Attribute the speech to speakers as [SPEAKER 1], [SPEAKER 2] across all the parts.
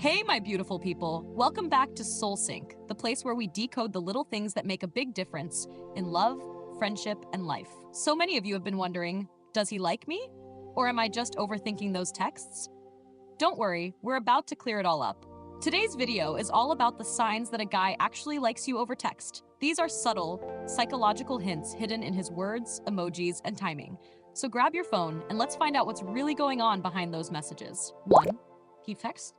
[SPEAKER 1] Hey, my beautiful people. Welcome back to SoulSync, the place where we decode the little things that make a big difference in love, friendship, and life. So many of you have been wondering, does he like me? Or am I just overthinking those texts? Don't worry, we're about to clear it all up. Today's video is all about the signs that a guy actually likes you over text. These are subtle, psychological hints hidden in his words, emojis, and timing. So grab your phone and let's find out what's really going on behind those messages. 1. He texts.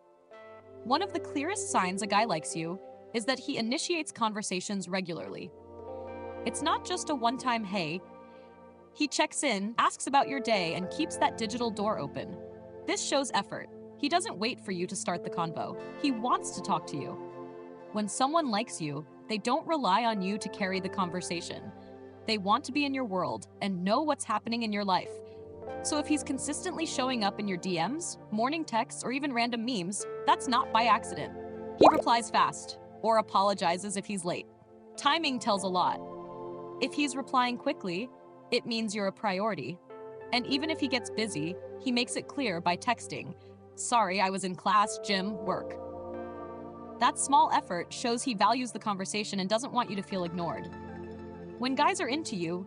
[SPEAKER 1] One of the clearest signs a guy likes you is that he initiates conversations regularly. It's not just a one-time hey. He checks in, asks about your day, and keeps that digital door open. This shows effort. He doesn't wait for you to start the convo. He wants to talk to you. When someone likes you, they don't rely on you to carry the conversation. They want to be in your world and know what's happening in your life. So if he's consistently showing up in your DMs, morning texts, or even random memes, that's not by accident. He replies fast or apologizes if he's late. Timing tells a lot. If he's replying quickly, it means you're a priority. And even if he gets busy, he makes it clear by texting, "Sorry, I was in class, gym, work." That small effort shows he values the conversation and doesn't want you to feel ignored. When guys are into you,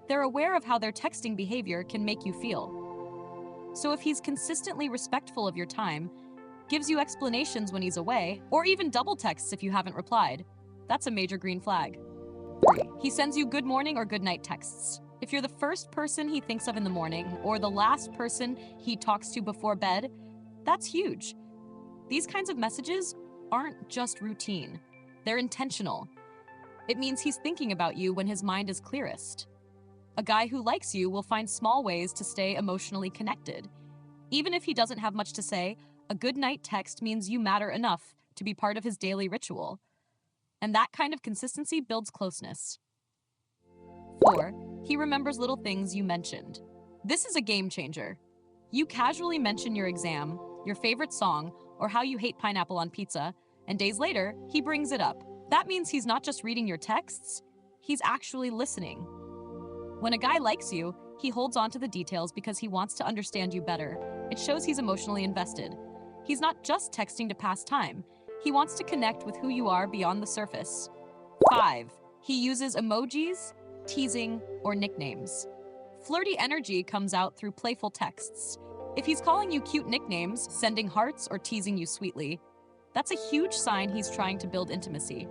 [SPEAKER 1] they're aware of how their texting behavior can make you feel. So if he's consistently respectful of your time, gives you explanations when he's away, or even double texts if you haven't replied, that's a major green flag. 3. He sends you good morning or good night texts. If you're the first person he thinks of in the morning, or the last person he talks to before bed, that's huge. These kinds of messages aren't just routine. They're intentional. It means he's thinking about you when his mind is clearest. A guy who likes you will find small ways to stay emotionally connected. Even if he doesn't have much to say, a good night text means you matter enough to be part of his daily ritual. And that kind of consistency builds closeness. 4. He remembers little things you mentioned. This is a game changer. You casually mention your exam, your favorite song, or how you hate pineapple on pizza, and days later, he brings it up. That means he's not just reading your texts, he's actually listening. When a guy likes you, he holds on to the details because he wants to understand you better. It shows he's emotionally invested. He's not just texting to pass time. He wants to connect with who you are beyond the surface. 5. He uses emojis, teasing, or nicknames. Flirty energy comes out through playful texts. If he's calling you cute nicknames, sending hearts, or teasing you sweetly, that's a huge sign he's trying to build intimacy.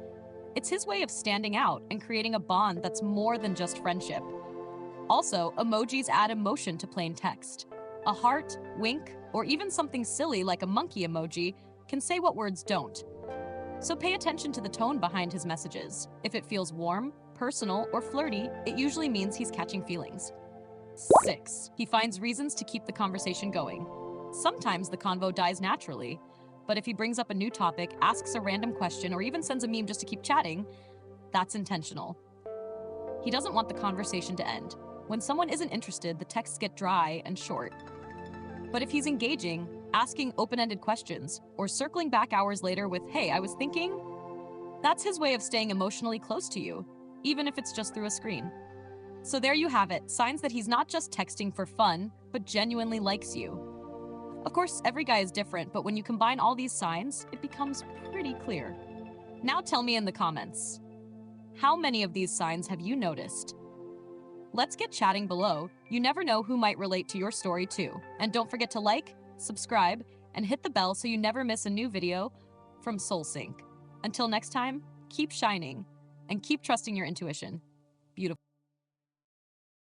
[SPEAKER 1] It's his way of standing out and creating a bond that's more than just friendship. Also, emojis add emotion to plain text. A heart, wink, or even something silly like a monkey emoji can say what words don't. So pay attention to the tone behind his messages. If it feels warm, personal, or flirty, it usually means he's catching feelings. 6. He finds reasons to keep the conversation going. Sometimes the convo dies naturally, but if he brings up a new topic, asks a random question, or even sends a meme just to keep chatting, that's intentional. He doesn't want the conversation to end. When someone isn't interested, the texts get dry and short. But if he's engaging, asking open-ended questions, or circling back hours later with, "Hey, I was thinking," that's his way of staying emotionally close to you, even if it's just through a screen. So there you have it, signs that he's not just texting for fun, but genuinely likes you. Of course, every guy is different, but when you combine all these signs, it becomes pretty clear. Now tell me in the comments, how many of these signs have you noticed? Let's get chatting below. You never know who might relate to your story too. And don't forget to like, subscribe, and hit the bell so you never miss a new video from SoulSync. Until next time, keep shining and keep trusting your intuition. Beautiful.